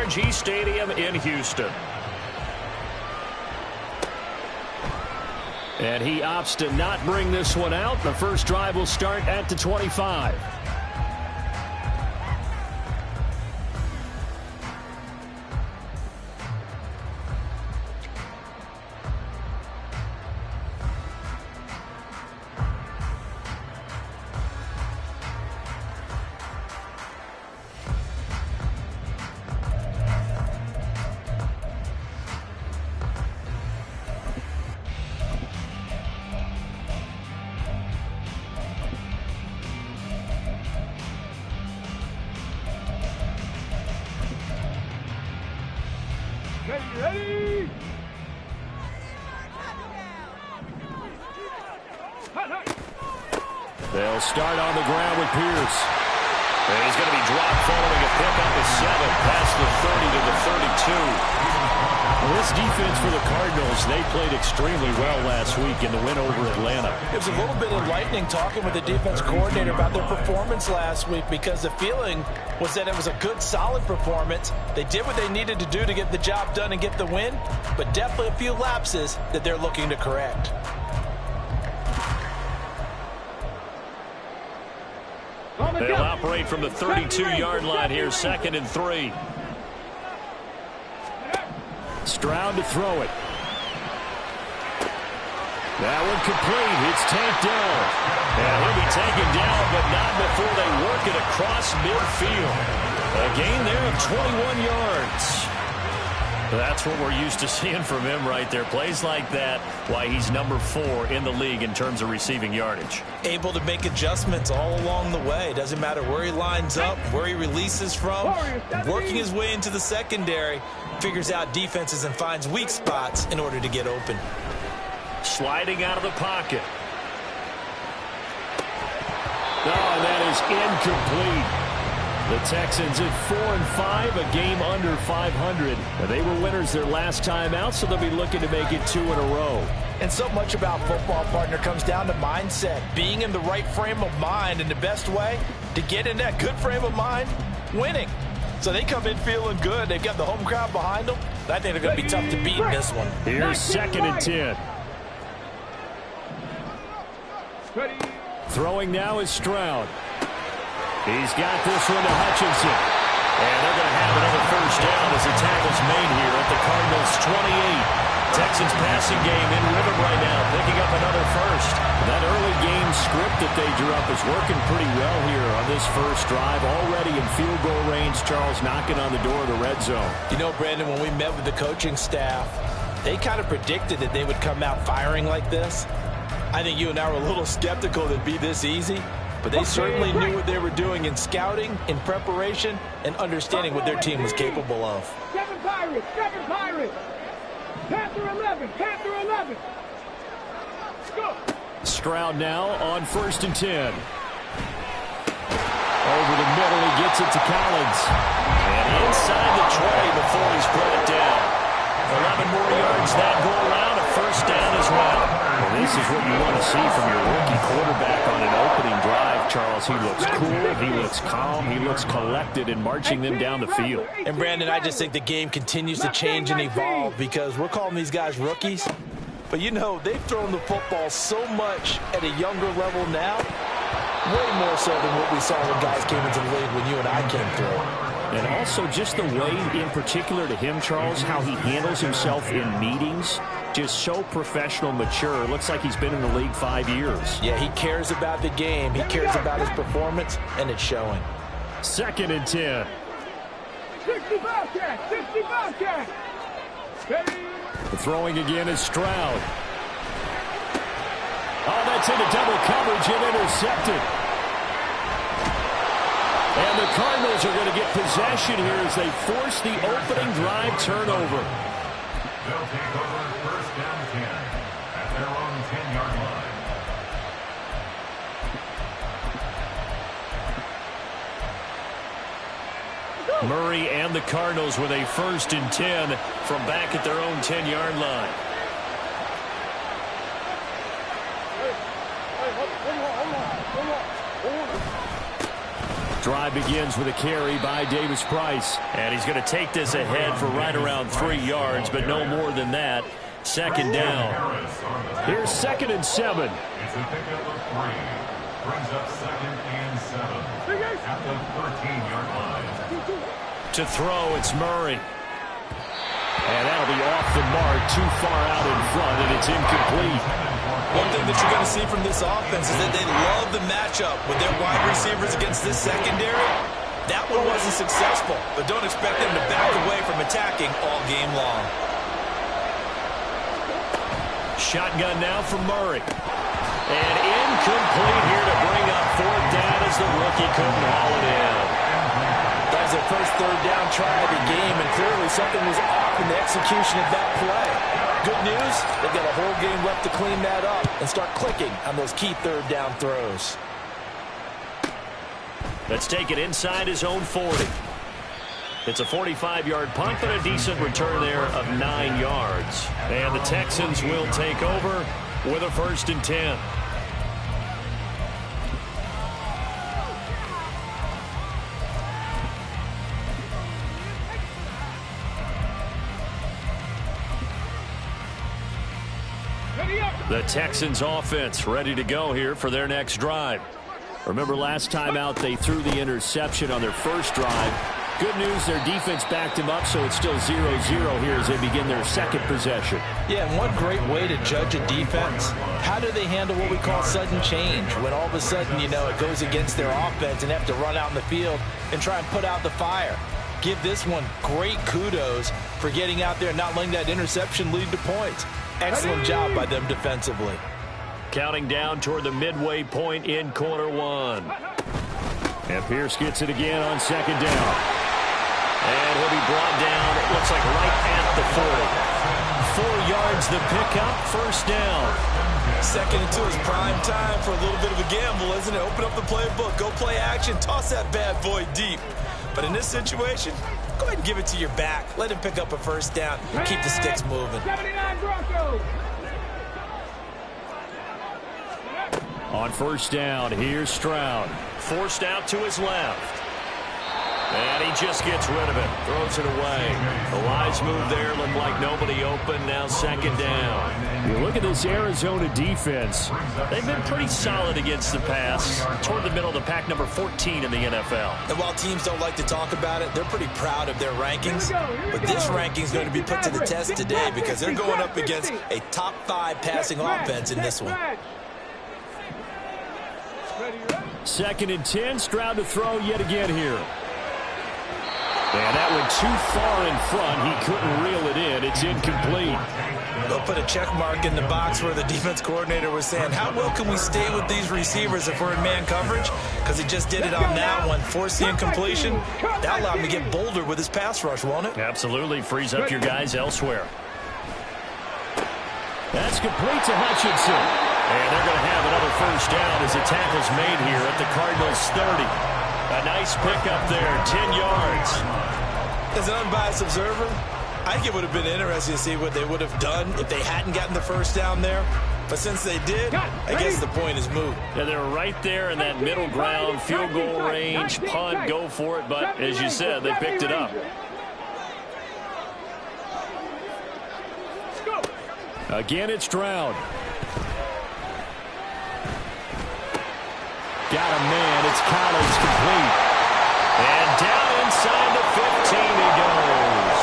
NRG Stadium in Houston. And he opts to not bring this one out. The first drive will start at the 25. Ready? They'll start on the ground with Pierce. And he's going to be dropped following a pickup of 7 past the 30 to the 32. Well, this defense for the Cardinals, they played extremely well last week in the win over Atlanta. It was a little bit enlightening talking with the defense coordinator about their performance last week, because the feeling was that it was a good, solid performance. They did what they needed to do to get the job done and get the win, but definitely a few lapses that they're looking to correct. They'll operate from the 32-yard line here, 2nd and 3. Stroud to throw it. That one complete. It's tanked down. And he'll be taken down, but not before they work it across midfield. A gain there of 21 yards. That's what we're used to seeing from him right there. Plays like that, why he's number 4 in the league in terms of receiving yardage. Able to make adjustments all along the way. Doesn't matter where he lines up, where he releases from. Working his way into the secondary. Figures out defenses and finds weak spots in order to get open. Sliding out of the pocket. Oh, that is incomplete. The Texans at 4-5, a game under 500. They were winners their last time out, so they'll be looking to make it 2 in a row. And so much about football, partner, comes down to mindset. Being in the right frame of mind, and the best way to get in that good frame of mind, winning. So they come in feeling good. They've got the home crowd behind them. I think they're going to be tough to beat in this one. Here's 2nd and 10. Throwing now is Stroud. He's got this one to Hutchinson. And they're going to have another first down as the tackle's made here at the Cardinals' 28. Texans passing game in rhythm right now, picking up another first. That early game script that they drew up is working pretty well here on this first drive. Already in field goal range, Charles knocking on the door of the red zone. You know, Brandon, when we met with the coaching staff, they kind of predicted that they would come out firing like this. I think you and I were a little skeptical that it'd be this easy. But they certainly knew what they were doing in scouting, in preparation, and understanding what their team was capable of. 7 Pirates, 7 Pirates. Panther 11, Panther 11. Let's go. Stroud now on 1st and 10. Over the middle, he gets it to Collins. And inside the 20 before he's put it down. 11 more yards that go around, a first down as well. Well, this is what you want to see from your rookie quarterback on an opening drive, Charles. He looks cool, he looks calm, he looks collected in marching them down the field. And, Brandon, I just think the game continues to change and evolve because we're calling these guys rookies. But, you know, they've thrown the football so much at a younger level now, way more so than what we saw when guys came into the league when you and I came through. And also just the way, in particular to him, Charles, how he handles himself in meetings. Just so professional, mature. Looks like he's been in the league 5 years. Yeah, he cares about the game. He cares about his performance, and it's showing. 2nd and 10. 60 Bobcat, 60 Bobcat. The throwing again is Stroud. Oh, that's into double coverage and intercepted. And the Cardinals are going to get possession here as they force the opening drive turnover. They'll take over 1st down 10 at their own 10-yard line. Murray and the Cardinals with a 1st and 10 from back at their own 10-yard line. Drive begins with a carry by Davis-Price. And he's going to take this ahead for right around 3 yards, but no more than that. Second down. Here's 2nd and 7. It's a pickup of 3. Brings up 2nd and 7 at the 13-yard line. To throw, it's Murray. And that'll be off the mark, too far out in front, and it's incomplete. One thing that you're going to see from this offense is that they love the matchup with their wide receivers against this secondary. That one wasn't successful, but don't expect them to back away from attacking all game long. Shotgun now from Murray. And incomplete here to bring up 4th down as the rookie couldn't haul it in. That was their first 3rd down try of the game, and clearly something was off in the execution of that play. Good news, they've got a whole game left to clean that up and start clicking on those key 3rd down throws. Let's take it inside his own 40. It's a 45-yard punt, but a decent return there of 9 yards. And the Texans will take over with a 1st and 10. The Texans offense ready to go here for their next drive. Remember last time out they threw the interception on their first drive. Good news, their defense backed him up, so it's still 0-0 here as they begin their 2nd possession. Yeah, and one great way to judge a defense, how do they handle what we call sudden change? When all of a sudden, you know, it goes against their offense and have to run out in the field and try and put out the fire. Give this one great kudos for getting out there and not letting that interception lead to points. Excellent job by them defensively. Counting down toward the midway point in quarter 1. And Pierce gets it again on 2nd down. And he'll be brought down, it looks like right at the 40. 4 yards the pickup, 1st down. 2nd and 2 is prime time for a little bit of a gamble, isn't it? Open up the playbook, go play action, toss that bad boy deep. But in this situation, go ahead and give it to your back. Let him pick up a 1st down. Keep the sticks moving. 79 Broncos. On 1st down, here's Stroud. Forced out to his left. And he just gets rid of it. Throws it away. The wise move there. Looked like nobody open. Now 2nd down. You look at this Arizona defense. They've been pretty solid against the pass. Toward the middle of the pack, number 14 in the NFL. And while teams don't like to talk about it, they're pretty proud of their rankings. But this ranking is going to be put to the test today because they're going up against a top 5 passing offense in this one. 2nd and 10. Stroud to throw yet again here. And that went too far in front. He couldn't reel it in. It's incomplete. They'll put a check mark in the box where the defense coordinator was saying, how well can we stay with these receivers if we're in man coverage? Because he just did it on that one. Forced the incompletion. That allowed him to get bolder with his pass rush, won't it? Absolutely. Frees up your guys elsewhere. That's complete to Hutchinson. And they're going to have another 1st down as the tackle's made here at the Cardinals' 30. A nice pickup there, 10 yards. As an unbiased observer, I think it would have been interesting to see what they would have done if they hadn't gotten the 1st down there. But since they did, I guess the point is moot. Yeah, they were right there in that middle ground, field goal range, punt, go for it. But as you said, they picked it up. Again, it's Stroud. Got a man. It's Collins complete. And down inside the 15 he goes.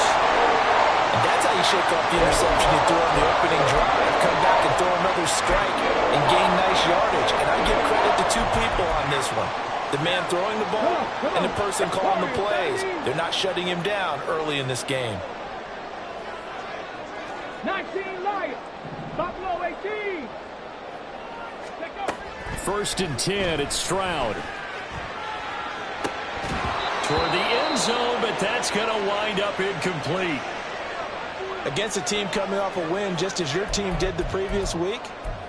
And that's how you shake off the interception you threw on the opening drive. Come back and throw another strike and gain nice yardage. And I give credit to 2 people on this one. The man throwing the ball and the person calling the plays. They're not shutting him down early in this game. 19 Lions. Buffalo 18. 1st and 10, it's Stroud. Toward the end zone, but that's going to wind up incomplete. Against a team coming off a win just as your team did the previous week,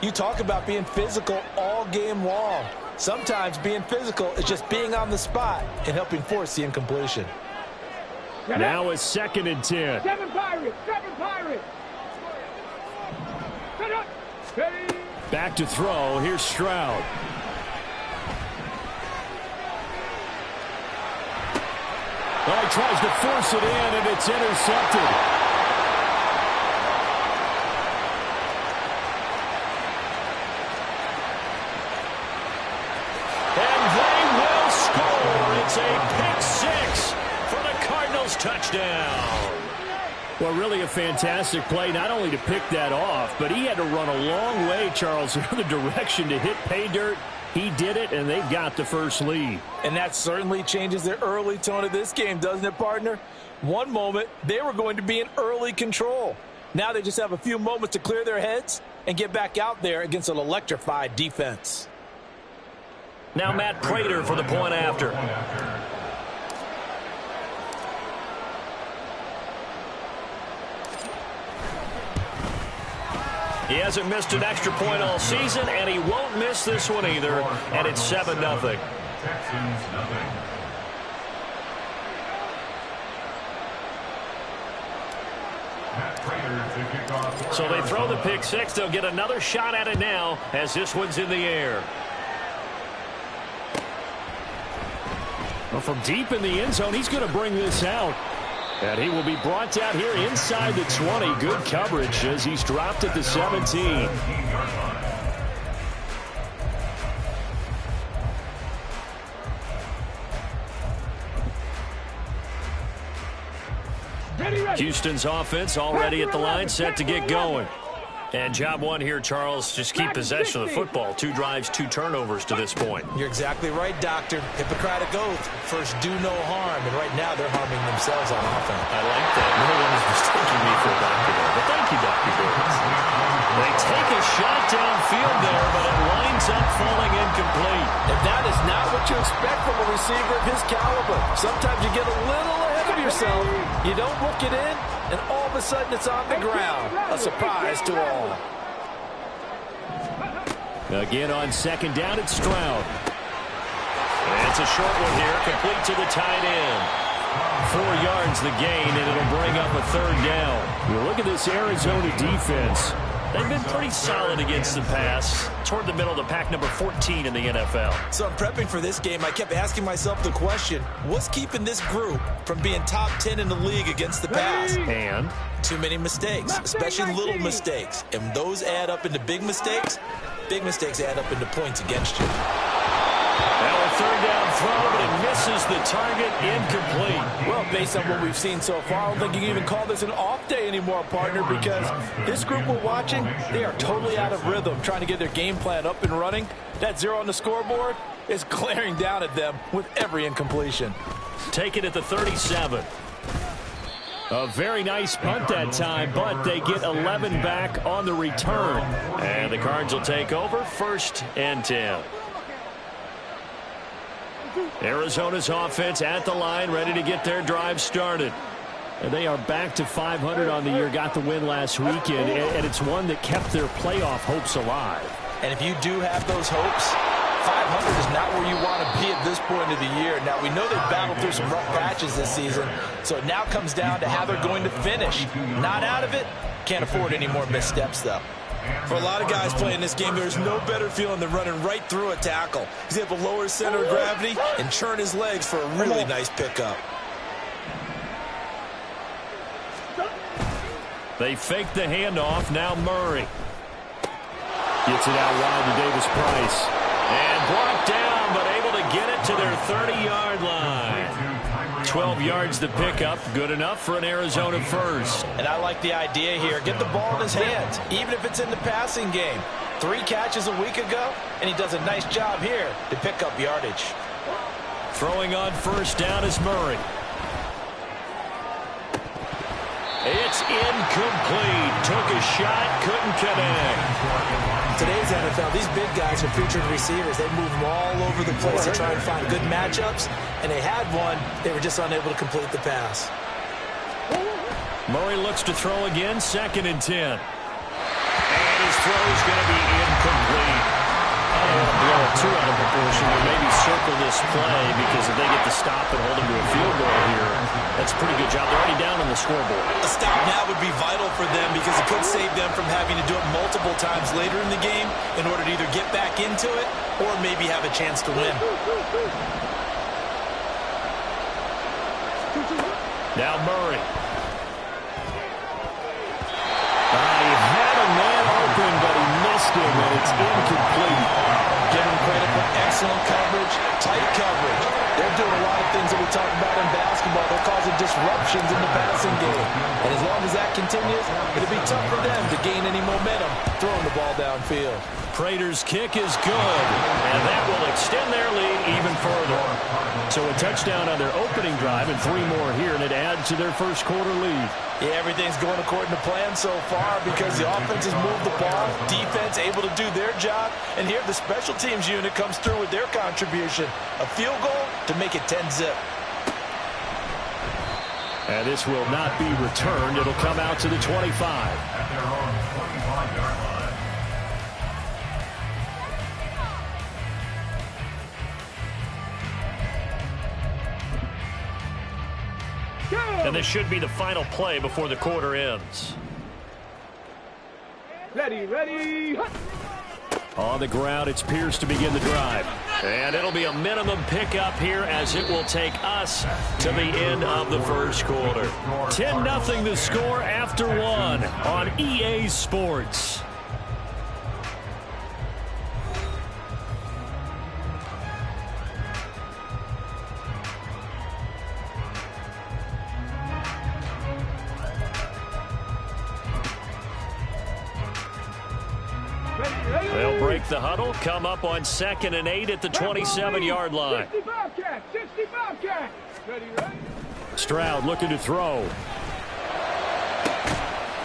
you talk about being physical all game long. Sometimes being physical is just being on the spot and helping force the incompletion. Now it's 2nd and 10. 7 Pirates. 7 Pirates. Set up. Ready. Back to throw. Here's Stroud. Well, he tries to force it in, and it's intercepted. And they will score. It's a pick six for the Cardinals touchdown. Well, really a fantastic play, not only to pick that off, but he had to run a long way, Charles, in the direction to hit pay dirt. He did it, and they've got the first lead. And that certainly changes the early tone of this game, doesn't it, partner? One moment, they were going to be in early control. Now they just have a few moments to clear their heads and get back out there against an electrified defense. Now Matt Prater for the point after. He hasn't missed an extra point all season, and he won't miss this one either. And it's 7-0. Texans, nothing. So they throw the pick six. They'll get another shot at it now as this one's in the air. Well, from deep in the end zone, he's going to bring this out. And he will be brought down here inside the 20. Good coverage as he's dropped at the 17. Houston's offense already at the line, set to get going. And job one here, Charles, just keep possession of the football. 2 drives, 2 turnovers to this point. You're exactly right, Doctor. Hippocratic oath. First, do no harm. And right now, they're harming themselves on offense. I like that. No one is mistaking me for a doctor there. But thank you, Dr. Davis. They take a shot downfield there, but it winds up falling incomplete. And that is not what you expect from a receiver of his caliber. Sometimes you get a little ahead of yourself. You don't look it in, and all of a sudden it's on the ground. A surprise to all. Again on second down, it's Stroud. And it's a short one here, complete to the tight end. 4 yards the gain, and it'll bring up a third down. You look at this Arizona defense. They've been pretty solid against the pass. Toward the middle of the pack, number 14 in the NFL. So I'm prepping for this game. I kept asking myself the question, what's keeping this group from being top 10 in the league against the pass? And? Too many mistakes, especially little mistakes. And those add up into big mistakes. Big mistakes add up into points against you. Now a third down throw, but it misses the target, incomplete. Well, based on what we've seen so far, I don't think you can even call this an off day anymore, partner, because this group we're watching, they are totally out of rhythm, trying to get their game plan up and running. That 0 on the scoreboard is glaring down at them with every incompletion. Take it at the 37. A very nice punt that time, but they get 11 back on the return. And the Cards will take over, 1st and 10. Arizona's offense at the line, ready to get their drive started. And they are back to 500 on the year, got the win last weekend, and it's one that kept their playoff hopes alive. And if you do have those hopes, 500 is not where you want to be at this point of the year. Now, we know they've battled through some rough patches this season, so it now comes down to how they're going to finish. Not out of it, can't afford any more missteps, though. For a lot of guys playing this game, there's no better feeling than running right through a tackle. He's able to lower his center of gravity and churn his legs for a really nice pickup. They fake the handoff. Now Murray gets it out wide to Davis Price. And brought down, but able to get it to their 30-yard line. 12 yards to pick up. Good enough for an Arizona first. And I like the idea here. Get the ball in his hands, even if it's in the passing game. 3 catches a week ago, and he does a nice job here to pick up yardage. Throwing on first down is Murray. It's incomplete. Took a shot, couldn't connect. Today's NFL, these big guys are featured receivers. They move them all over the place to try and find good matchups, and they had one. They were just unable to complete the pass. Murray looks to throw again, 2nd and 10. And his throw is going to be incomplete. I don't want to blow it too out of proportion, but maybe circle this play, because if they get the stop and hold them to a field goal here, that's a pretty good job. They're already down on the scoreboard. A stop now would be vital for them, because it could save them from having to do it multiple times later in the game in order to either get back into it or maybe have a chance to win. Now Murray. He had a man open, but he missed him, and it's incomplete. Give him credit for excellent coverage, tight coverage. They're doing a lot of things that we talk about in basketball. They're causing disruptions in the passing game. And as long as that continues, it'll be tough for them to gain any momentum throwing the ball downfield. Prater's kick is good, and that will extend their lead even further. So a touchdown on their opening drive and 3 more here, and it adds to their first quarter lead. Yeah, everything's going according to plan so far because the offense has moved the ball, defense able to do their job, and here the special teams unit comes through with their contribution. A field goal to make it 10-zip. And this will not be returned. It'll come out to the 25. At their own 25-yard line. And this should be the final play before the quarter ends. Ready. On the ground, it's Pierce to begin the drive. And it'll be a minimum pickup here as it will take us to the end of the first quarter. 10-0 the score after 1 on EA Sports. They'll break the huddle, come up on 2nd and 8 at the 27-yard line. 60 Bobcat. Ready. Stroud looking to throw.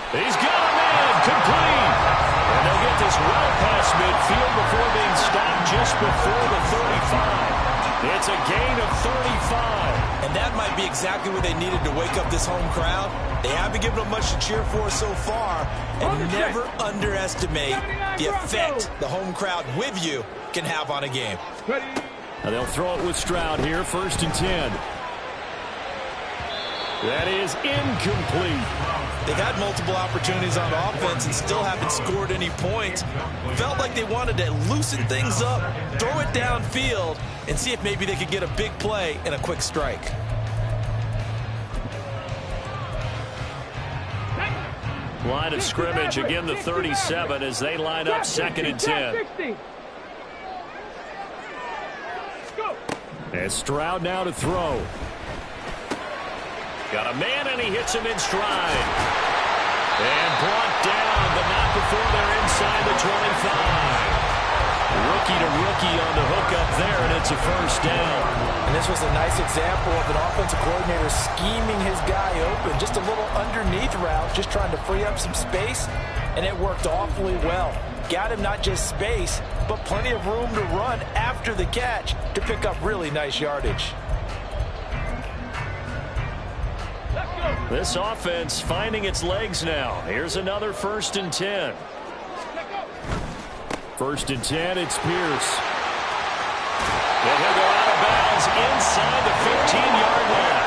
He's got a man, complete. And they'll get this well past midfield before being stopped just before the 35. It's a gain of 35. And that might be exactly what they needed to wake up this home crowd. They haven't given them much to cheer for so far. And never underestimate the effect the home crowd with you can have on a game. Now they'll throw it with Stroud here, 1st and 10. That is incomplete. They've had multiple opportunities on offense and still haven't scored any points. Felt like they wanted to loosen things up, throw it downfield, and see if maybe they could get a big play and a quick strike. Line of scrimmage, again the 37 as they line up 2nd and 10. And Stroud now to throw. Got a man, and he hits him in stride. And brought down, but not before they're inside the 25. Rookie to rookie on the hook up there, and it's a 1st down. And this was a nice example of an offensive coordinator scheming his guy open. Just a little underneath route, just trying to free up some space, and it worked awfully well. Got him not just space, but plenty of room to run after the catch to pick up really nice yardage. This offense finding its legs now. Here's another 1st and 10. 1st and 10, it's Pierce. And he'll go out of bounds inside the 15-yard line.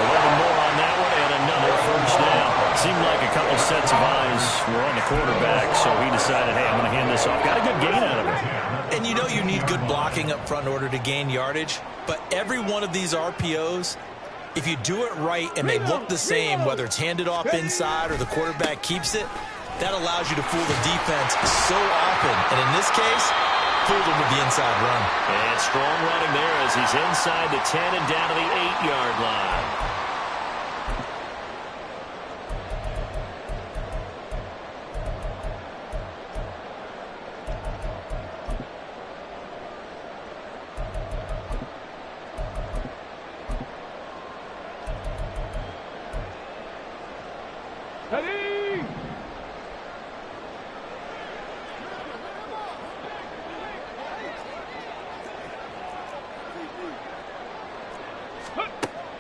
11 more on that one, and another 1st down. Seemed like a couple sets of eyes were on the quarterback, so he decided, hey, I'm going to hand this off. Got a good gain out of it. And you know you need good blocking up front in order to gain yardage, but every one of these RPOs, if you do it right and they look the same, whether it's handed off inside or the quarterback keeps it, that allows you to fool the defense so often. And in this case, fooled him with the inside run. And strong running there as he's inside the 10 and down to the 8-yard line.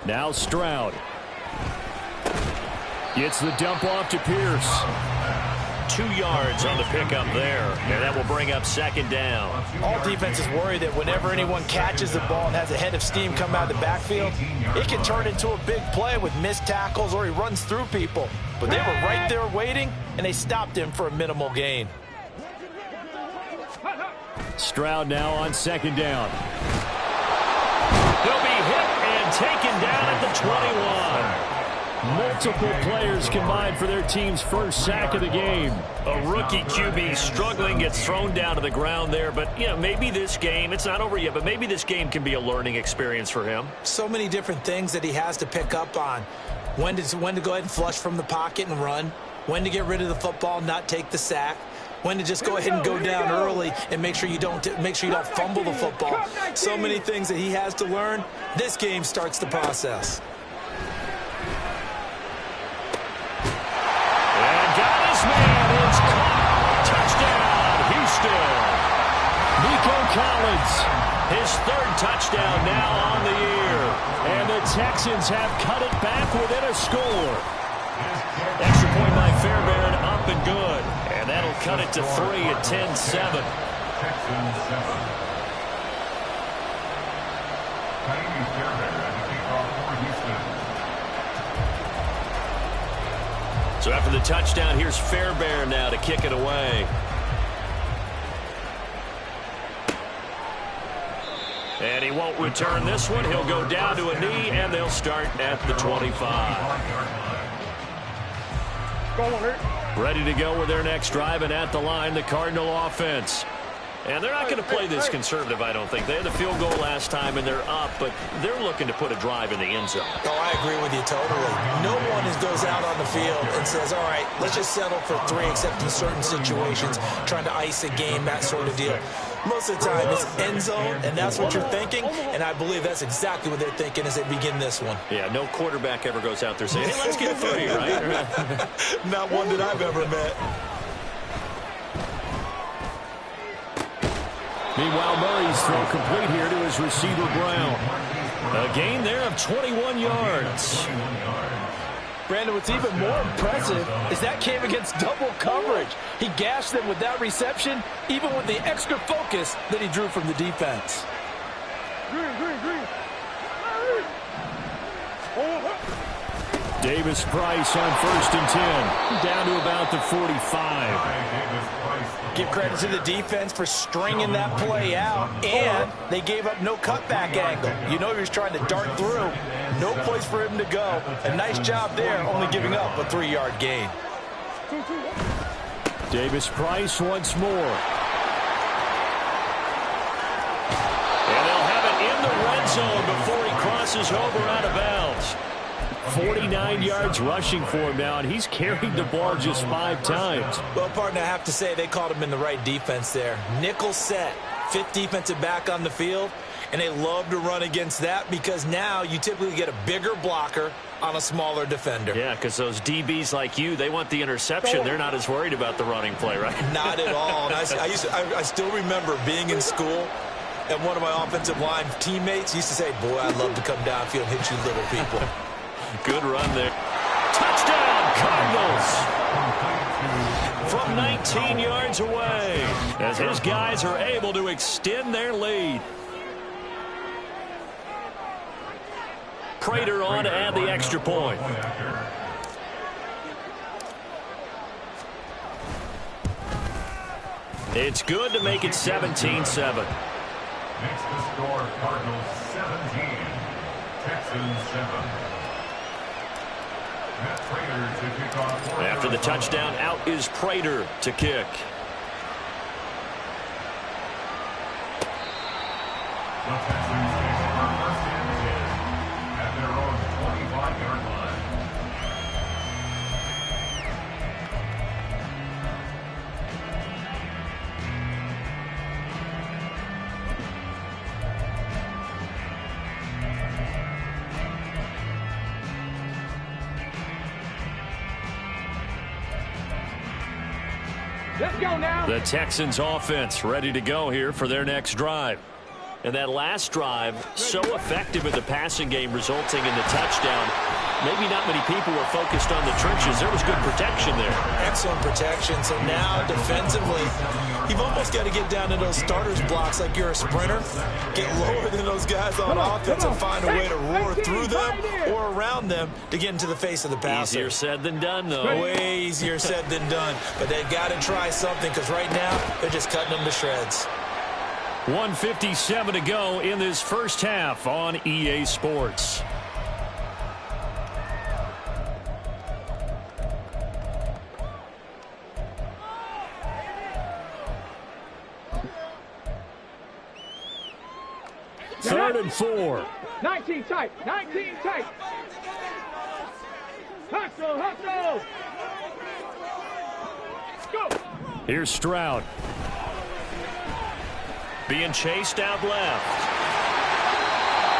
Now Stroud. Gets the dump off to Pierce. 2 yards on the pickup there. And that will bring up 2nd down. All defenses worry that whenever anyone catches the ball and has a head of steam come out of the backfield, it can turn into a big play with missed tackles or he runs through people. But they were right there waiting, and they stopped him for a minimal gain. Stroud now on 2nd down. He'll be hit and taken down at the 21. Multiple players combined for their team's first sack of the game. A rookie QB struggling, gets thrown down to the ground there. But, you know, maybe this game, it's not over yet, but maybe this game can be a learning experience for him. So many different things that he has to pick up on. When to go ahead and flush from the pocket and run. When to get rid of the football, not take the sack. When to just go ahead and go down early and make sure you don't fumble the football. So many things that he has to learn. This game starts the process. Man, it's caught. Touchdown, Houston. Nico Collins, his third touchdown now on the year. And the Texans have cut it back within a score. Extra point by Fairbairn, up and good. And that'll cut it to 3 at 10-7. Texans 7. Fairbairn at the kickoff for Houston. So after the touchdown, here's Fairbairn now to kick it away. And he won't return this one. He'll go down to a knee, and they'll start at the 25. Ready to go with their next drive, and at the line, the Cardinal offense. And they're not going to play this conservative, I don't think. They had the field goal last time, and they're up, but they're looking to put a drive in the end zone. Oh, I agree with you totally. No one goes out on the field and says, all right, let's just settle for 3, except in certain situations, trying to ice a game, that sort of deal. Most of the time, it's end zone, and that's what you're thinking, and I believe that's exactly what they're thinking as they begin this one. Yeah, no quarterback ever goes out there saying, hey, let's get 3, right? Not one that I've ever met. Meanwhile, Murray's throw complete here to his receiver, Brown. A gain there of 21 yards. Brandon, what's even more impressive is that came against double coverage. He gashed them with that reception, even with the extra focus that he drew from the defense. Davis Price on 1st and 10, down to about the 45. Give credit to the defense for stringing that play out, and they gave up no cutback angle. You know he was trying to dart through. No place for him to go. A nice job there, only giving up a 3-yard gain. Davis Price once more. And they'll have it in the red zone before he crosses over out of bounds. 49 yards rushing for him now, and he's carried the ball just 5 times. Well, partner, I have to say they called him in the right defense there. Nickel set, 5th defensive back on the field, and they love to run against that because now you typically get a bigger blocker on a smaller defender. Yeah, because those DBs like you, they want the interception. They're not as worried about the running play, right? Not at all. And I still remember being in school, and one of my offensive line teammates used to say, boy, I'd love to come downfield and hit you little people. Good run there. Touchdown, Cardinals! From 19 yards away, as his guys are able to extend their lead. Prater on to add the extra point. It's good to make it 17-7. Makes the score Cardinals 17, Texans 7. After the touchdown, out is Prater to kick. The Texans kick for first and 10 at their own 25-yard line. Let's go now. The Texans offense ready to go here for their next drive. And that last drive, so effective in the passing game, resulting in the touchdown. Maybe not many people were focused on the trenches. There was good protection there. Excellent protection. So now defensively, you've almost got to get down to those starters blocks like you're a sprinter. Get lower than those guys on offense and find a way to roar through them or around them to get into the face of the passer. Easier said than done, though. Way easier said than done. But they've got to try something because right now they're just cutting them to shreds. 1:57 to go in this first half on EA Sports. 3rd and 4. 19 tight. 19 tight. Hustle, hustle. Go. Here's Stroud. Being chased out left.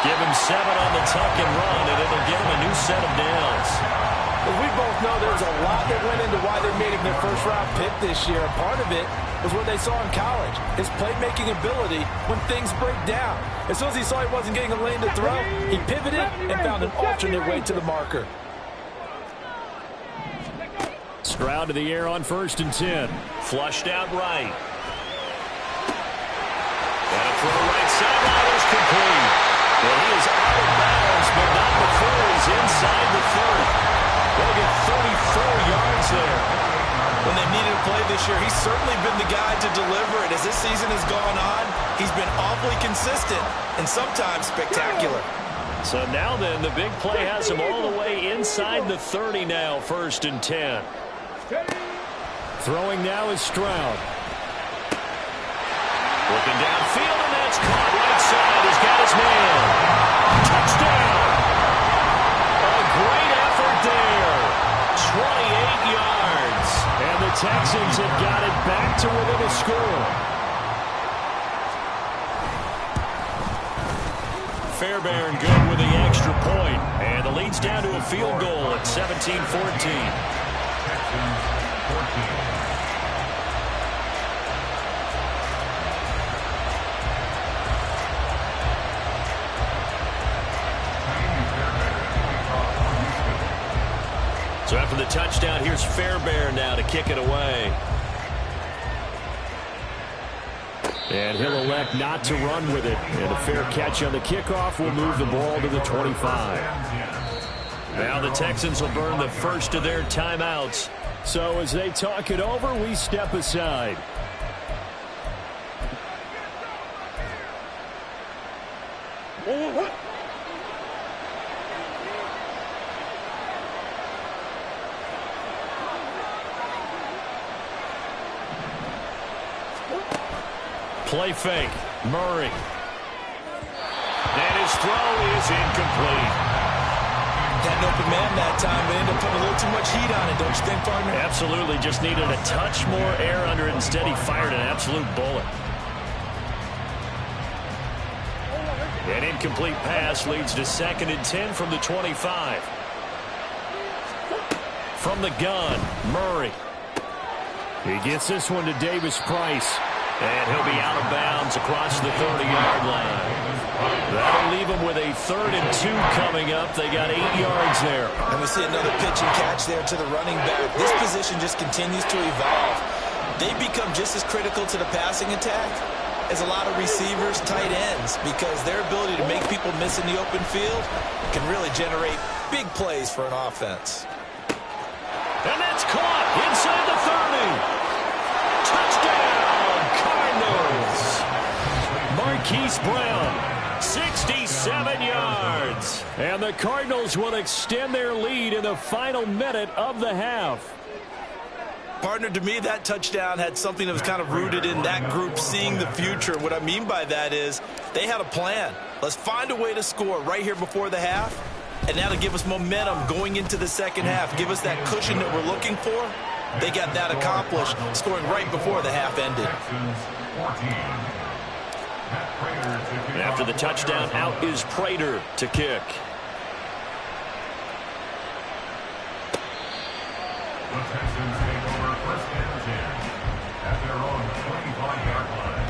Give him 7 on the tuck and run, and it'll give him a new set of downs. As we both know, there's a lot that went into why they made him their first-round pick this year. Part of it was what they saw in college, his playmaking ability when things break down. As soon as he saw he wasn't getting a lane to throw, he pivoted and found an alternate way to the marker. Stroud to the air on 1st and 10. Flushed out right. And a throw right sideline is complete. Well, he is out of bounds, but not before he's inside the 30. They'll get 34 yards there. When they needed a play this year, he's certainly been the guy to deliver it. As this season has gone on, he's been awfully consistent and sometimes spectacular. So now then, the big play has him all the way inside the 30 now, 1st and 10. Throwing now is Stroud. Looking downfield, and that's caught right side. He's got his man. Touchdown. A great effort there. 28 yards. And the Texans have got it back to within a score. Fairbairn good with the extra point. And the lead's down to a field goal at 17-14. So after the touchdown, here's Fairbairn now to kick it away. And he'll elect not to run with it. And a fair catch on the kickoff will move the ball to the 25. Now the Texans will burn the first of their timeouts. So as they talk it over, we step aside. Play fake. Murray. And his throw is incomplete. Had an open man that time, but ended up putting a little too much heat on it, don't you think, partner? Absolutely. Just needed a touch more air under it. Instead, he fired an absolute bullet. An incomplete pass leads to 2nd and 10 from the 25. From the gun, Murray. He gets this one to Davis Price. And he'll be out of bounds across the 30-yard line. That'll leave him with a 3rd and 2 coming up. They got 8 yards there. And we see another pitch and catch there to the running back. This position just continues to evolve. They become just as critical to the passing attack as a lot of receivers, tight ends, because their ability to make people miss in the open field can really generate big plays for an offense. And that's caught inside the 30. Touchdown, Cardinals. Marquise Brown, 67 yards. And the Cardinals will extend their lead in the final minute of the half. Partner, to me, that touchdown had something that was kind of rooted in that group seeing the future. What I mean by that is they had a plan. Let's find a way to score right here before the half, and that'll give us momentum going into the second half, give us that cushion that we're looking for. They got that accomplished, scoring right before the half ended. And after the touchdown, out is Prater to kick. The Texans take over 1st and 10 at their own 25-yard line.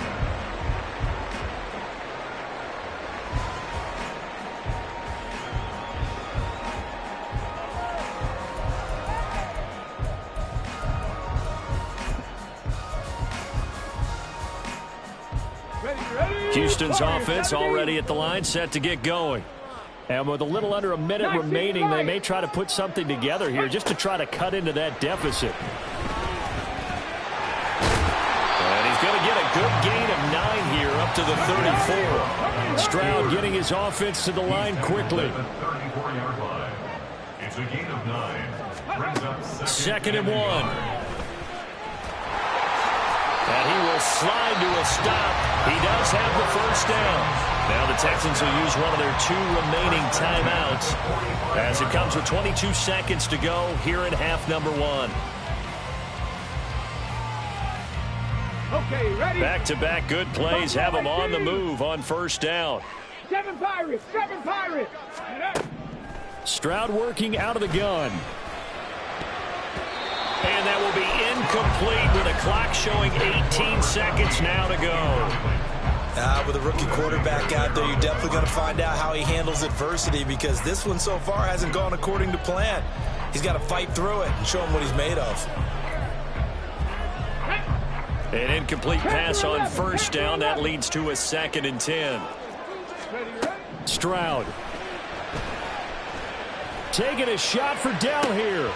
Houston's offense already at the line, set to get going. And with a little under a minute remaining, they may try to put something together here just to try to cut into that deficit. And he's going to get a good gain of 9 here up to the 34. Stroud getting his offense to the line quickly. The 34-yard line. It's a gain of 9. Brings up 2nd and 1. And he will slide to a stop. He does have the first down. Now the Texans will use one of their 2 remaining timeouts as it comes with 22 seconds to go here in half number 1. Okay, ready? Back-to-back good plays have them on the move on first down. 7 Pirates, 7 Pirates. Stroud working out of the gun. And that will be incomplete with a clock showing 18 seconds now to go. With a rookie quarterback out there, you're definitely going to find out how he handles adversity, because this one so far hasn't gone according to plan. He's got to fight through it and show him what he's made of. An incomplete pass on first down. That leads to a 2nd and 10. Stroud taking a shot for down here.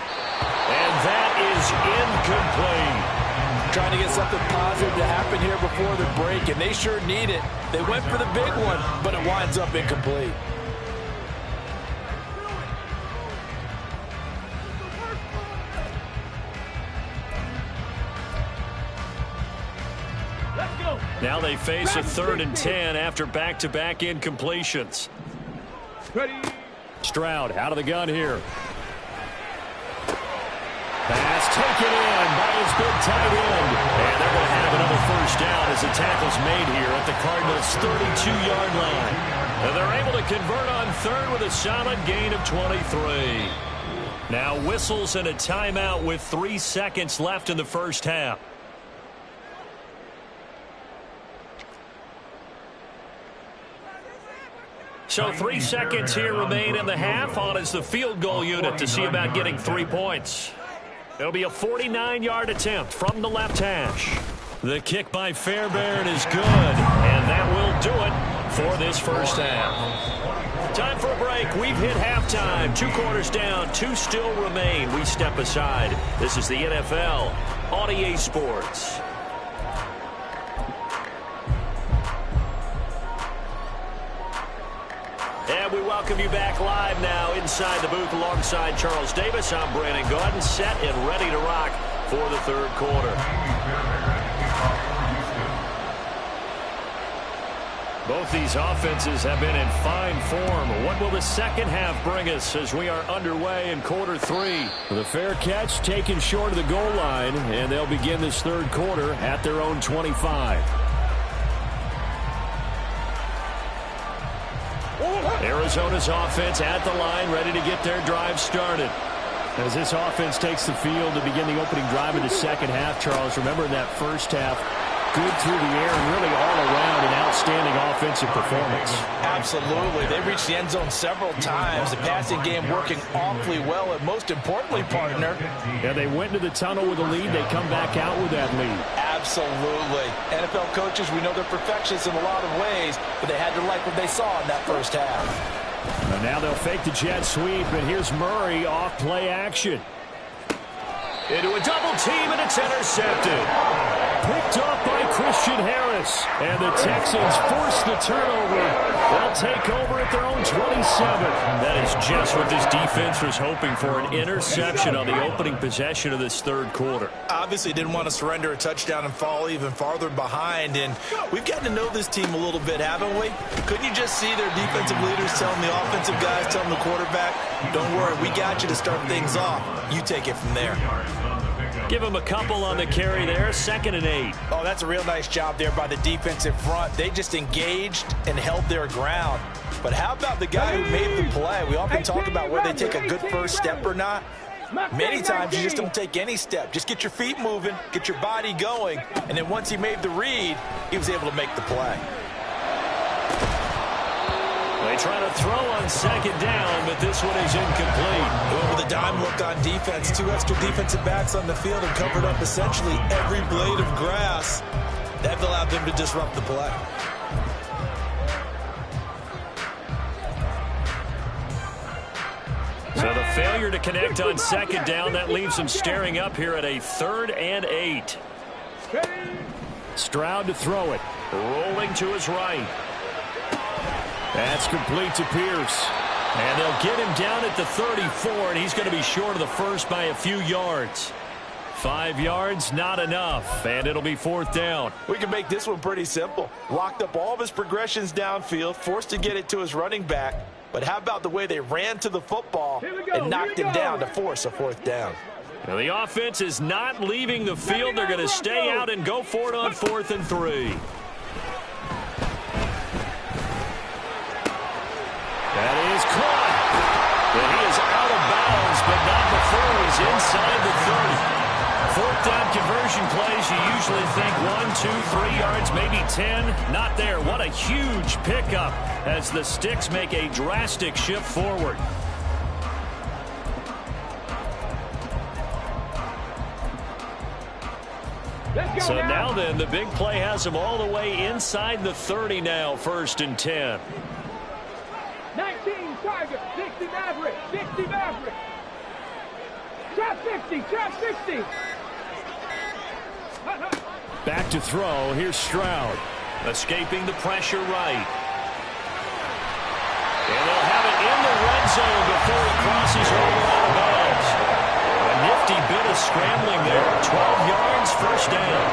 And that is incomplete. Trying to get something positive to happen here before the break, and they sure need it. They went for the big one, but it winds up incomplete. Now they face a 3rd and 10 after back-to-back incompletions. Stroud out of the gun here. Pass taken in by his big tight end. And they're going to have another first down as the tackle's made here at the Cardinals' 32-yard line. And they're able to convert on 3rd with a solid gain of 23. Now whistles and a timeout with 3 seconds left in the first half. So 3 seconds here remain in the half. On is the field goal unit to see about getting 3 points. It'll be a 49-yard attempt from the left hash. The kick by Fairbairn is good, and that will do it for this first half. Time for a break. We've hit halftime. 2 quarters down, 2 still remain. We step aside. This is the NFL on EA Sports. And we welcome you back live now inside the booth alongside Charles Davis. I'm Brandon Gordon, set and ready to rock for the 3rd quarter. Both these offenses have been in fine form. What will the second half bring us as we are underway in quarter 3? The fair catch taken short of the goal line, and they'll begin this 3rd quarter at their own 25. Arizona's offense at the line, ready to get their drive started. As this offense takes the field to begin the opening drive of the second half, Charles, remember in that first half, good through the air and really all around an outstanding offensive performance. Absolutely. They reached the end zone several times. The passing game working awfully well, and most importantly, partner. Yeah, they went into the tunnel with a lead. They come back out with that lead. Absolutely. NFL coaches, we know they're perfectionists in a lot of ways, but they had to like what they saw in that first half. And now they'll fake the jet sweep, and here's Murray off play action. Into a double team, and it's intercepted. Picked off by Christian Harris. And the Texans force the turnover. They'll take over at their own 27. That is just what this defense was hoping for, an interception on the opening possession of this 3rd quarter. Obviously didn't want to surrender a touchdown and fall even farther behind. And we've gotten to know this team a little bit, haven't we? Couldn't you just see their defensive leaders telling the offensive guys, telling the quarterback, don't worry, we got you to start things off. You take it from there. Give him a couple on the carry there, 2nd and 8. Oh, that's a real nice job there by the defensive front. They just engaged and held their ground. But how about the guy who made the play? We often talk about where they take a good first step or not. Many times you just don't take any step. Just get your feet moving, get your body going, and then once he made the read, he was able to make the play. They try to throw on 2nd down, but this one is incomplete. With a dime look on defense, 2 extra defensive backs on the field and covered up essentially every blade of grass. That allowed them to disrupt the play. So the failure to connect on 2nd down, that leaves them staring up here at a 3rd and 8. Stroud to throw it. Rolling to his right. That's complete to Pierce. And they'll get him down at the 34, and he's going to be short of the first by a few yards. 5 yards, not enough, and it'll be 4th down. We can make this one pretty simple. Locked up all of his progressions downfield, forced to get it to his running back. But how about the way they ran to the football and knocked him down to force a 4th down? Now the offense is not leaving the field. They're going to stay out and go for it on 4th and 3. That is caught. And he is out of bounds, but not before he's inside the 30. 4th down conversion plays, you usually think 1, 2, 3 yards, maybe 10. Not there. What a huge pickup as the Sticks make a drastic shift forward. So now then, the big play has him all the way inside the 30 now, 1st and 10. 19 target, 60 Maverick, 60 Maverick. Trap 60, trap 60. Back to throw. Here's Stroud. Escaping the pressure right. And they'll have it in the red zone before he crosses over out of bounds. A nifty bit of scrambling there. 12 yards, 1st down.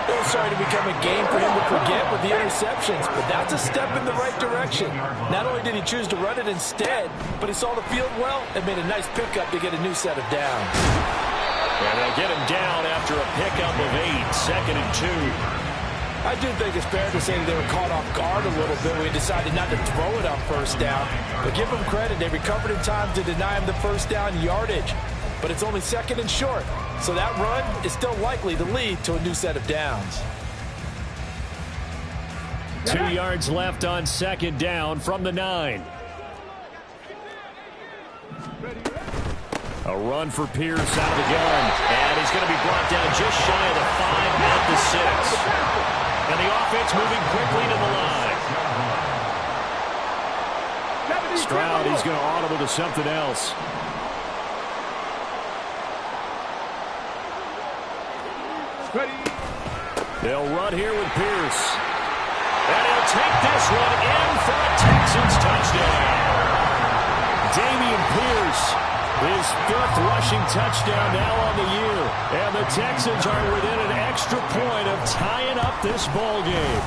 It was starting to become a game for him to forget with the interceptions, but that's a step in the right direction. Not only did he choose to run it instead, but he saw the field well and made a nice pickup to get a new set of downs. And they'll get him down after a pickup of 8, 2nd and 2. I do think it's fair to say that they were caught off guard a little bit when he decided not to throw it on 1st down. But give him credit, they recovered in time to deny him the 1st down yardage. But it's only 2nd and short, so that run is still likely to lead to a new set of downs. 2 yards left on 2nd down from the 9. A run for Pierce out of the gun. And he's going to be brought down just shy of the 5 at the 6. And the offense moving quickly to the line. Stroud, he's going to audible to something else. They'll run here with Pierce. And he'll take this one in for a Texans touchdown. Dameon Pierce, his 5th rushing touchdown now on the year. And the Texans are within an extra point of tying up this ball game.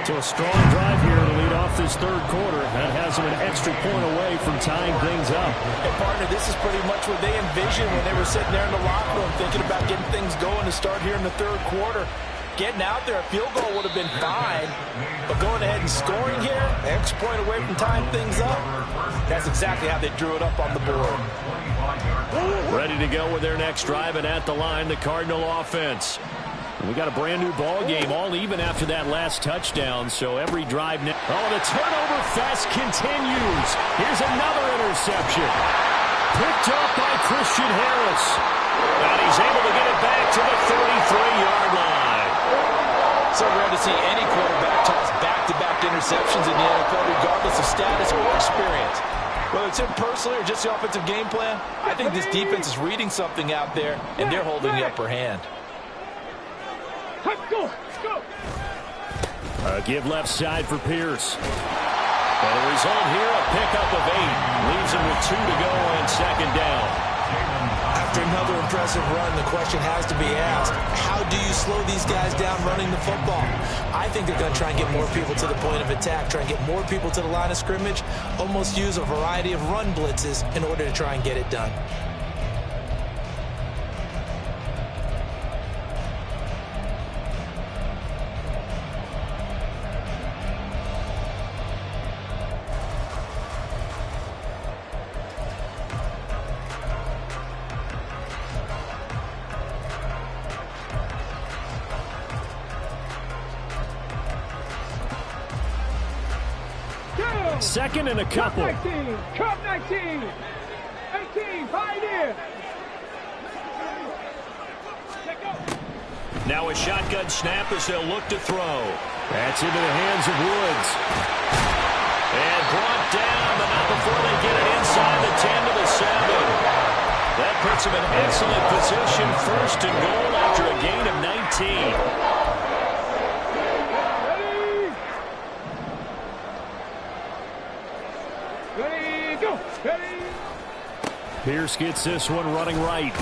So a strong drive here to lead off this 3rd quarter. That has them an extra point away from tying things up. And partner, this is pretty much what they envisioned when they were sitting there in the locker room thinking about getting things going to start here in the 3rd quarter. Getting out there, a field goal would have been fine. But going ahead and scoring here, an extra point away from tying things up, that's exactly how they drew it up on the board. Ready to go with their next drive, and at the line, the Cardinal offense. We got a brand new ball game, all even after that last touchdown. So every drive now. Oh, the turnover fest continues. Here's another interception. Picked up by Christian Harris. And he's able to get it back to the 33-yard line. So rare to see any quarterback toss back-to-back interceptions in the NFL, regardless of status or experience. Whether it's him personally or just the offensive game plan, I think this defense is reading something out there, and they're holding the upper hand. Go, go. Give left side for Pierce. And the result here, a pickup of 8. Leaves him with 2 to go on 2nd down. After another impressive run, the question has to be asked, how do you slow these guys down running the football? I think they're going to try and get more people to the point of attack, try and get more people to the line of scrimmage, almost use a variety of run blitzes in order to try and get it done. Second and a couple. Cup 19. 18. Pioneer. Now a shotgun snap as they'll look to throw. That's into the hands of Woods. And brought down, but not before they get it inside the 10 to the 7. That puts him in excellent position. 1st and goal after a gain of 19. Ready, go. Ready. Pierce gets this one running right.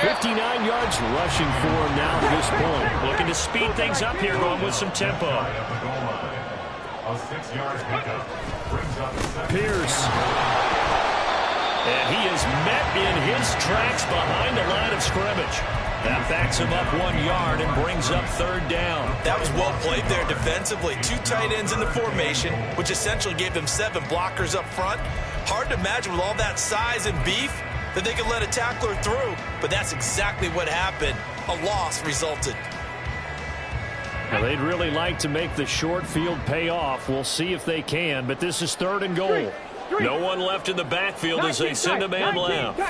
59 yards rushing for him now at this point. Looking to speed things up here, going with some tempo. A 6-yard pickup brings up Pierce. And he is met in his tracks behind the line of scrimmage. That backs him up 1 yard and brings up third down. That was well played there defensively. 2 tight ends in the formation, which essentially gave them 7 blockers up front. Hard to imagine with all that size and beef that they could let a tackler through, but that's exactly what happened. A loss resulted. Now, they'd really like to make the short field pay off. We'll see if they can, but this is third and goal. No one left in the backfield as they send a man left.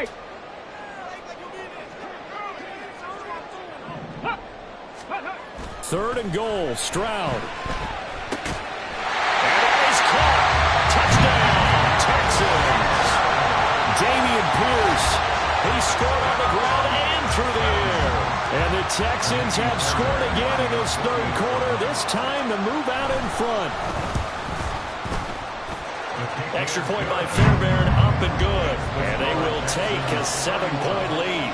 Third and goal, Stroud. And it is caught. Touchdown, Texans. Dameon Pierce. He scored on the ground and through the air. And the Texans have scored again in this third quarter. This time to move out in front. Extra point by Fairbairn, up and good. And they will take a 7-point lead.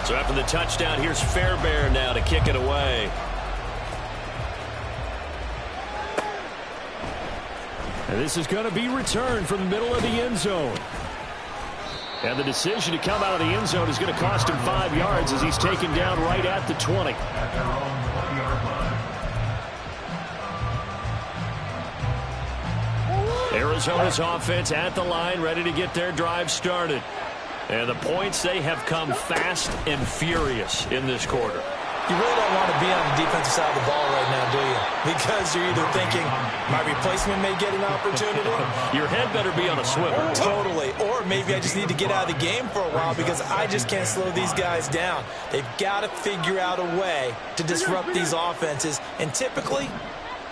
So after the touchdown, here's Fairbairn now to kick it away. And this is going to be returned from the middle of the end zone. And the decision to come out of the end zone is going to cost him 5 yards as he's taken down right at the 20. At their own 20-yard line. Arizona's offense at the line, ready to get their drive started. And the points, they have come fast and furious in this quarter. You really don't want to be on the defensive side of the ball right now, do you? Because you're either thinking, my replacement may get an opportunity. Your head better be on a swivel. Totally. Or maybe I just need to get out of the game for a while because I just can't slow these guys down. They've got to figure out a way to disrupt these offenses. And typically,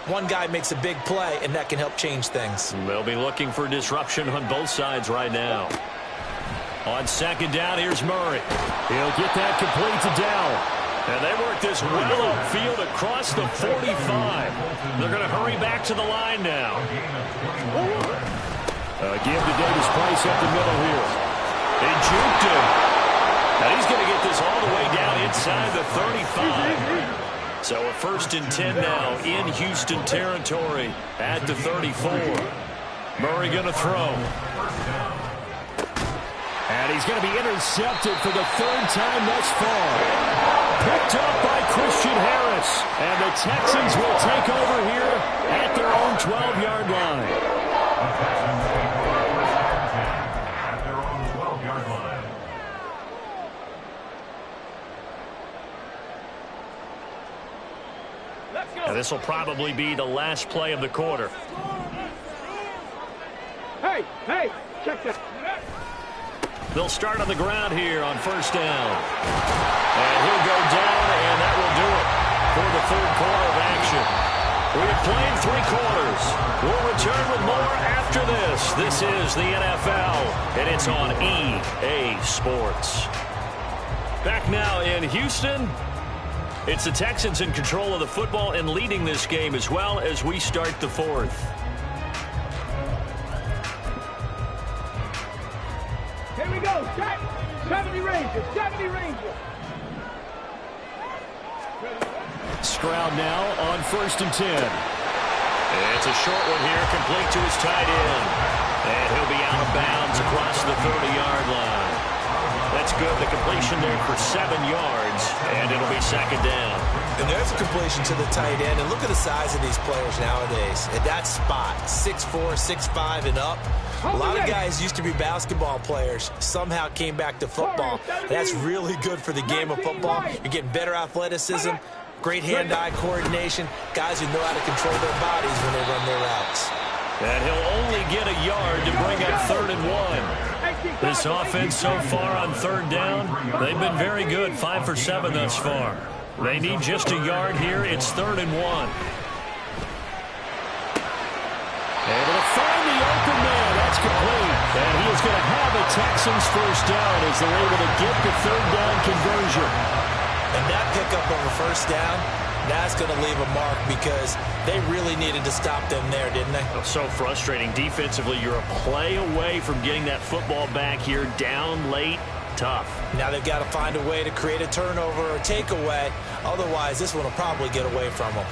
one guy makes a big play, and that can help change things. They'll be looking for disruption on both sides right now. On second down, here's Murray. He'll get that complete to Dowell. And they work this well upfield across the 45. They're going to hurry back to the line now. Give to Davis Price up the middle here. They juked him. Now he's going to get this all the way down inside the 35. So a 1st and 10 now in Houston territory at the 34. Murray going to throw. And he's going to be intercepted for the 3rd time thus far. Picked up by Christian Harris. And the Texans will take over here at their own 12-yard line. At their own 12-yard line. Now this will probably be the last play of the quarter. Hey, check that. They'll start on the ground here on 1st down. And he'll go down, and that will do it for the 3rd quarter of action. We have played 3 quarters. We'll return with more after this. This is the NFL, and it's on EA Sports. Back now in Houston. It's the Texans in control of the football and leading this game as well as we start the 4th. Here we go. 70 Rangers. 70 Rangers. Stroud now on 1st and 10. It's a short one here, complete to his tight end. And he'll be out of bounds across the 30-yard line. That's good. The completion there for 7 yards, and it'll be 2nd down. And there's a completion to the tight end. And look at the size of these players nowadays. At that spot, 6'4", 6'5", and up. A lot of guys used to be basketball players, somehow came back to football. That's really good for the game of football. You're getting better athleticism, great hand-eye coordination, guys who know how to control their bodies when they run their routes. And he'll only get a yard to bring up 3rd and 1. This offense so far on 3rd down, they've been very good, 5 for 7 thus far. They need just a yard here. It's 3rd and 1. Able to find the open man. That's complete. And he is going to have a Texans 1st down as they're able to get the 3rd down conversion. And that pickup of a 1st down That's going to leave a mark because they really needed to stop them there, didn't they? So frustrating. Defensively, you're a play away from getting that football back here. Down late, tough. Now they've got to find a way to create a turnover or a takeaway. Otherwise, this one will probably get away from them.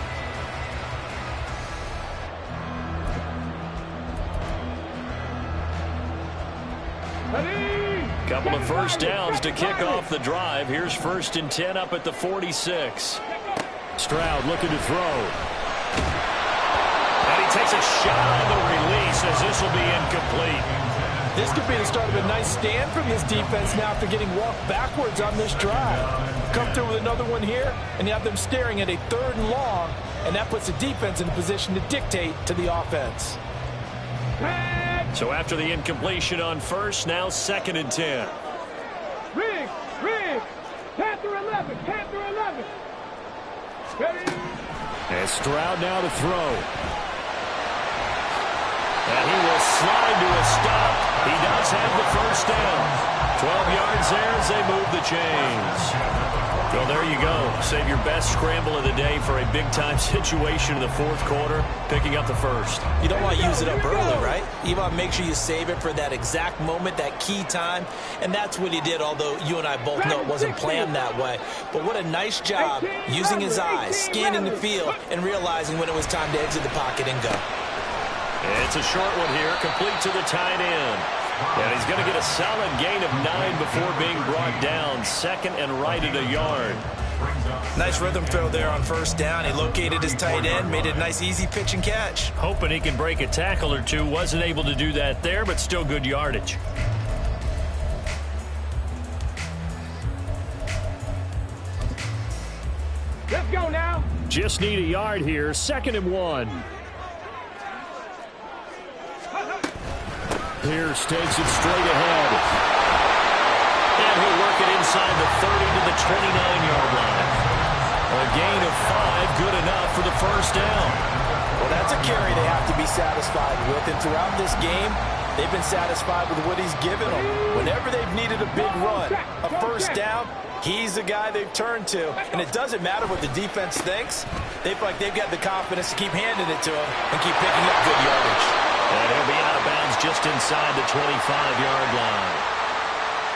Couple of first downs to kick off the drive. Here's 1st and 10 up at the 46. Stroud looking to throw. And he takes a shot on the release as this will be incomplete. This could be the start of a nice stand from this defense now after getting walked backwards on this drive. Come through with another one here, and you have them staring at a 3rd and long, and that puts the defense in a position to dictate to the offense. So after the incompletion on 1st, now 2nd and 10. Riggs, Panther 11, Panther 11. Ready? And Stroud now to throw. And he will slide to a stop. He does have the 1st down. 12 yards there as they move the chains. Well, there you go. Save your best scramble of the day for a big-time situation in the 4th quarter, picking up the 1st. You don't want to use it up early, right? You want to make sure you save it for that exact moment, that key time, and that's what he did, although you and I both know it wasn't planned that way. But what a nice job using his eyes, scanning the field, and realizing when it was time to exit the pocket and go. It's a short one here, complete to the tight end. And he's going to get a solid gain of 9 before being brought down. 2nd and right at a yard. Nice rhythm throw there on 1st down. He located his tight end, made it a nice easy pitch and catch. Hoping he can break a tackle or two. Wasn't able to do that there, but still good yardage. Let's go now. Just need a yard here. 2nd and 1. Pierce takes it straight ahead. And he'll work it inside the 30 to the 29-yard line. A gain of 5, good enough for the 1st down. Well, that's a carry they have to be satisfied with. And throughout this game, they've been satisfied with what he's given them. Whenever they've needed a big run, a 1st down, he's the guy they've turned to. And it doesn't matter what the defense thinks. They feel like they've got the confidence to keep handing it to him and keep picking up good yardage. And he'll be out of bounds just inside the 25-yard line.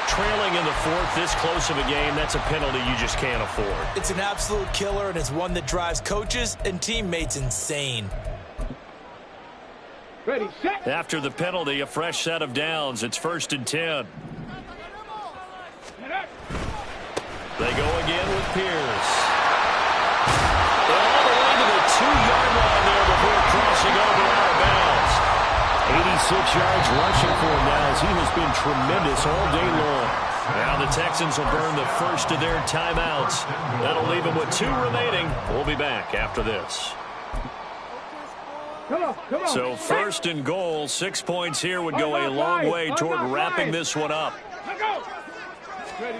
Trailing in the 4th, this close of a game, that's a penalty you just can't afford. It's an absolute killer, and it's one that drives coaches and teammates insane. Ready, set. After the penalty, a fresh set of downs. It's 1st and 10. They go again with Pierce. All the way to the 2-yard line there before crossing over out of bounds. 86 yards rushing for him now as he has been tremendous all day long. Now the Texans will burn the 1st of their timeouts. That'll leave them with 2 remaining. We'll be back after this. Come on. So 1st and goal, 6 points here would go a long way toward wrapping this one up. Ready.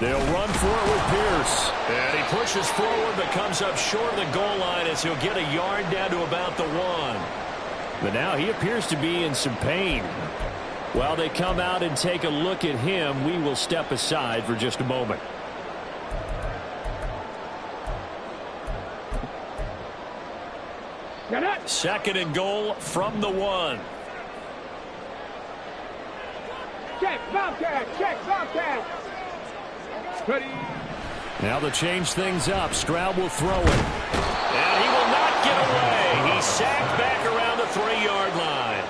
They'll run for it with Pierce. And he pushes forward but comes up short of the goal line as he'll get a yard down to about the 1. But now he appears to be in some pain. While they come out and take a look at him, we will step aside for just a moment. Get it. 2nd and goal from the 1. Check, Bobcat. Ready. Now to change things up, Stroud will throw it. And he will not get away. He's sacked back around the 3-yard line.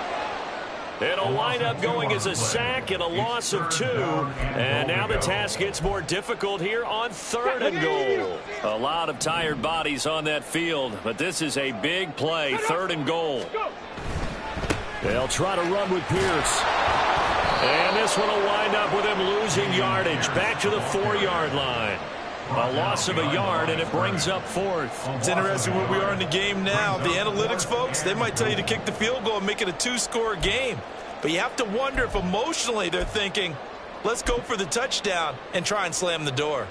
It'll wind up going as a sack and a loss of 2. And now the task gets more difficult here on 3rd and goal. A lot of tired bodies on that field, but this is a big play, 3rd and goal. They'll try to run with Pierce. And this one will wind up with him losing yardage back to the 4-yard line. A loss of a yard, and it brings up 4th. It's interesting where we are in the game now. The analytics folks, they might tell you to kick the field goal and make it a 2-score game. But you have to wonder if emotionally they're thinking, let's go for the touchdown and try and slam the door.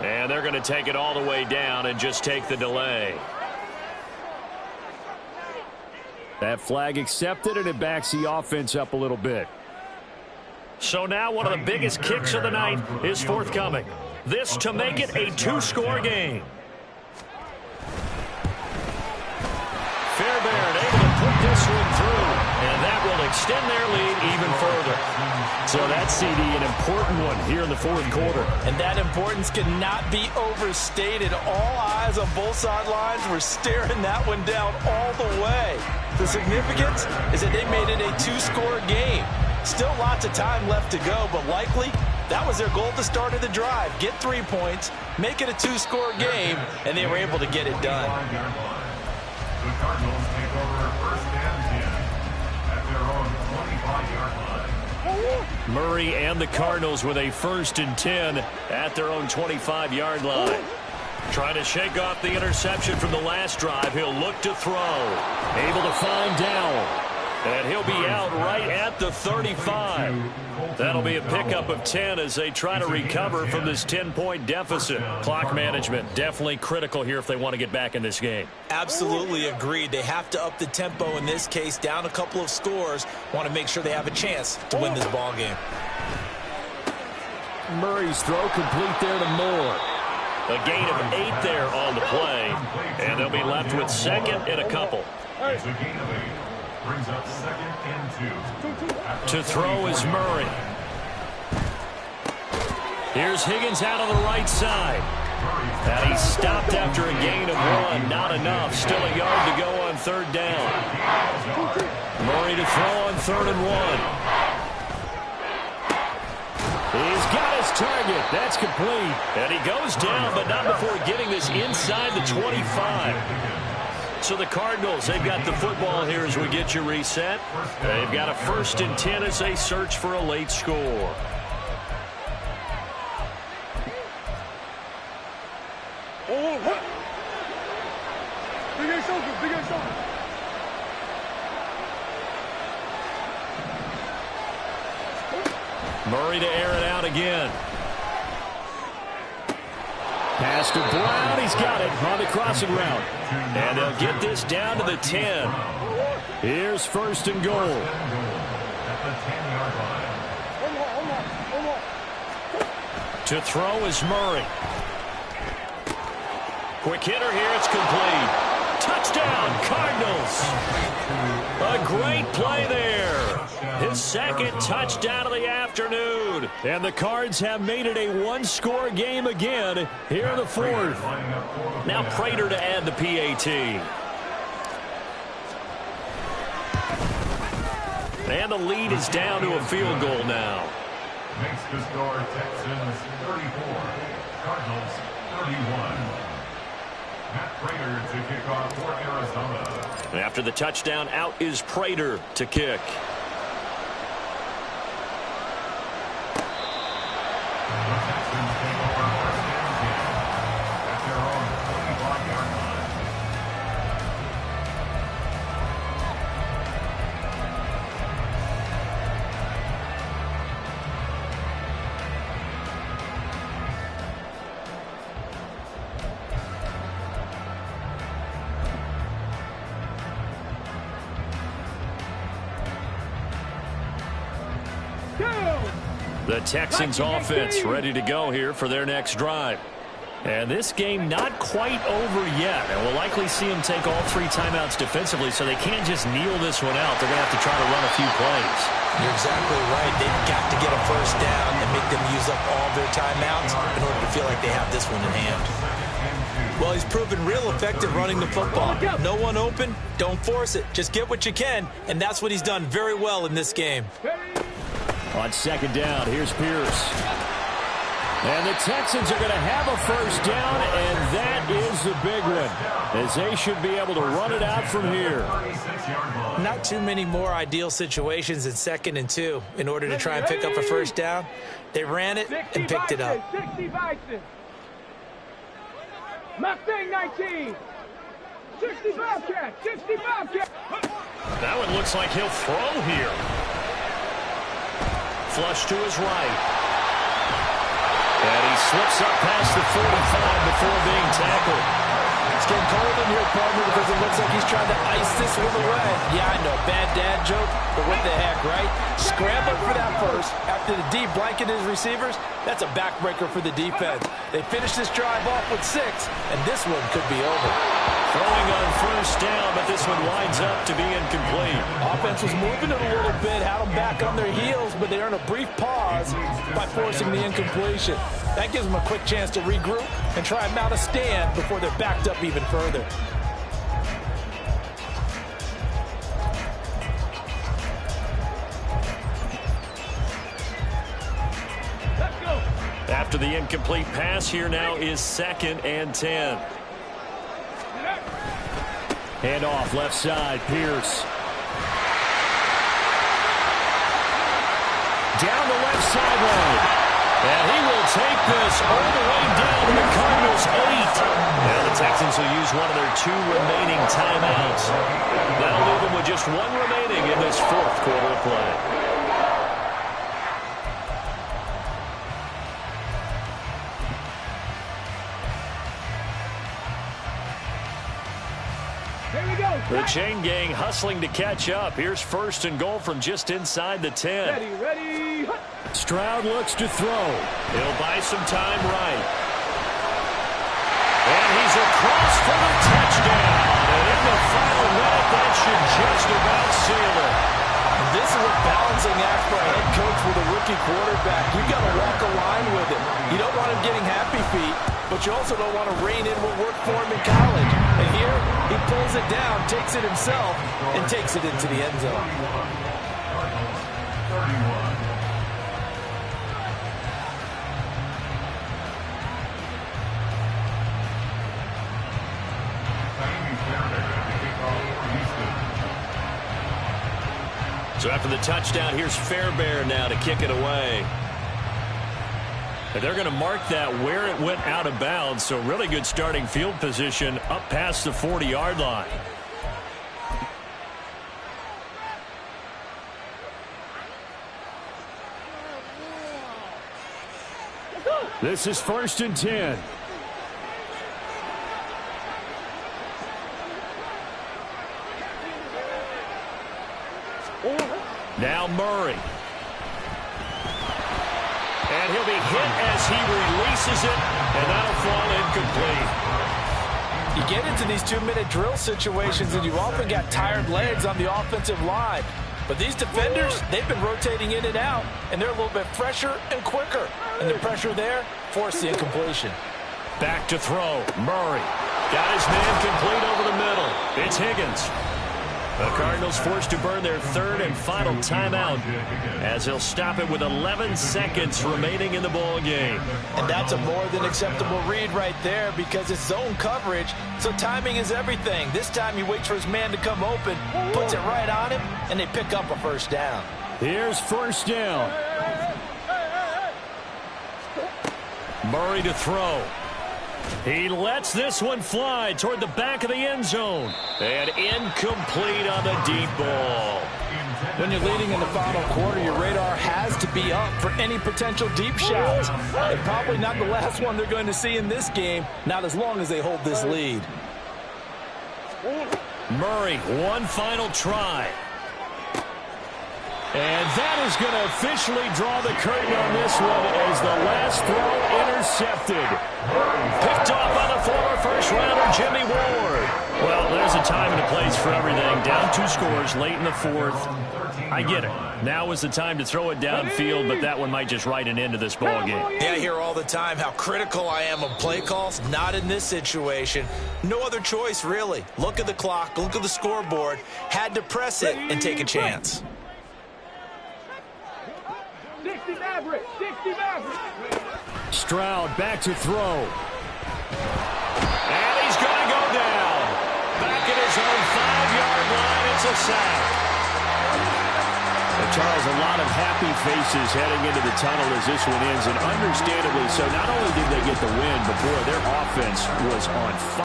And they're going to take it all the way down and just take the delay. That flag accepted, and it backs the offense up a little bit. So now one of the biggest kicks of the night is forthcoming. This to make it a two-score game. Fairbairn able to put this one through, and that will extend their lead even further. So that's, CD, an important one here in the fourth quarter. And that importance cannot be overstated. All eyes on both sidelines were staring that one down all the way. The significance is that they made it a two-score game. Still lots of time left to go, but likely that was their goal at the start of the drive. Get 3 points, make it a two-score game, and they were able to get it done. The Cardinals take over first and 10 at their own 25-yard line. Murray and the Cardinals with a first and 10 at their own 25-yard line. Trying to shake off the interception from the last drive. He'll look to throw. Able to find Dowell. And he'll be out right at the 35. That'll be a pickup of 10 as they try to recover from this 10-point deficit. Clock management definitely critical here if they want to get back in this game. Absolutely agreed. They have to up the tempo in this case, down a couple of scores. Want to make sure they have a chance to win this ball game. Murray's throw complete there to Moore. A gain of 8 there on the play. And they'll be left with second and a couple. It's a gain of 8. Brings up second and 2. To throw is Murray. Here's Higgins out on the right side. And he's stopped after a gain of 1. Not enough. Still a yard to go on third down. Murray to throw on 3rd and 1. He's got his target. That's complete. And he goes down, but not before getting this inside the 25. So the Cardinals, they've got the football here as we get you reset. They've got a first and 10 as they search for a late score. Murray to air it out again. Pass to Brown. He's got it on the crossing route. And they'll get this down to the 10. Here's first and goal. To throw is Murray. Quick hitter here. It's complete. Touchdown, Cardinals. A great play there. His second touchdown of the afternoon. And the Cards have made it a one-score game again here in the fourth. Now Prater to add the PAT. And the lead is down to a field goal now. Makes the score Texans 34, Cardinals 31. Matt Prater to kick off for Arizona. After the touchdown, out is Prater to kick. The Texans take over first and 10 at their own 25-yard line. The Texans offense ready to go here for their next drive. And this game not quite over yet. And we'll likely see them take all 3 timeouts defensively, so they can't just kneel this one out. They're going to have to try to run a few plays. You're exactly right. They've got to get a first down and make them use up all their timeouts in order to feel like they have this one in hand. Well, he's proven real effective running the football. No one open, don't force it. Just get what you can, and that's what he's done very well in this game. On second down, here's Pierce. And the Texans are going to have a first down, and that is the big one, as they should be able to run it out from here. Not too many more ideal situations in 2nd and 2 in order to try and pick up a first down. They ran it and picked it up. 60 Bison. Mustang 19. 65 cat. 65 cat. That one looks like he'll throw here. Flush to his right. And he slips up past the 45 before being tackled. It's getting cold in here, partner, because it looks like he's trying to ice this one away. Yeah, I know, bad dad joke, but what the heck, right? Scrambling for that first after the D blanketed his receivers. That's a backbreaker for the defense. They finish this drive off with 6, and this one could be over. Throwing on first down, but this one winds up to be incomplete. Offense was moving it a little bit, had them back on their heels, but they earned a brief pause by forcing the incompletion. That gives them a quick chance to regroup and try and mount a stand before they're backed up even further. Let's go. After the incomplete pass, here now is 2nd and 10. Hand off left side, Pierce. Down the left sideline. And he will take this all the way down to the Cardinals' 8. Now the Texans will use one of their 2 remaining timeouts. That'll leave them with just 1 remaining in this 4th quarter of play. Here we go. The chain gang hustling to catch up. Here's 1st and goal from just inside the 10. Ready. Stroud looks to throw. He'll buy some time right. And he's across for the touchdown. And in the final minute, that should just about seal it. This is a balancing act for a head coach with a rookie quarterback. You've got to walk a line with him. You don't want him getting happy feet, but you also don't want to rein in what worked for him in college. And here, he pulls it down, takes it himself, and takes it into the end zone. 31. So after the touchdown, here's Fairbairn now to kick it away. And they're going to mark that where it went out of bounds, so really good starting field position up past the 40-yard line. This is 1st and 10. Now Murray. And he'll be hit as he releases it, and that'll fall incomplete. You get into these 2-minute drill situations, and you've often got tired legs on the offensive line. But these defenders, they've been rotating in and out, and they're a little bit fresher and quicker. And the pressure there forced the incompletion. Back to throw. Murray got his man complete over the middle. It's Higgins. The Cardinals forced to burn their 3rd and final timeout as they'll stop it with 11 seconds remaining in the ball game. And that's a more than acceptable read right there because it's zone coverage, so timing is everything. This time he waits for his man to come open, puts it right on him, and they pick up a 1st down. Here's 1st down. Murray to throw. He lets this one fly toward the back of the end zone. And incomplete on the deep ball. When you're leading in the final quarter, your radar has to be up for any potential deep shots. And probably not the last one they're going to see in this game, not as long as they hold this lead. Murray, one final try. And that is going to officially draw the curtain on this one as the last throw intercepted. Picked off by the former first-rounder Jimmy Ward. Well, there's a time and a place for everything. Down 2 scores late in the 4th. I get it. Now is the time to throw it downfield, but that one might just write an end to this ball game. Yeah, I hear all the time how critical I am of play calls. Not in this situation. No other choice, really. Look at the clock, look at the scoreboard. Had to press it and take a chance. 60 Maverick. Stroud back to throw. And he's going to go down. Back at his own 5-yard line. It's a sack. Charles, a lot of happy faces heading into the tunnel as this one ends, and understandably so. Not only did they get the win, but boy, their offense was on fire.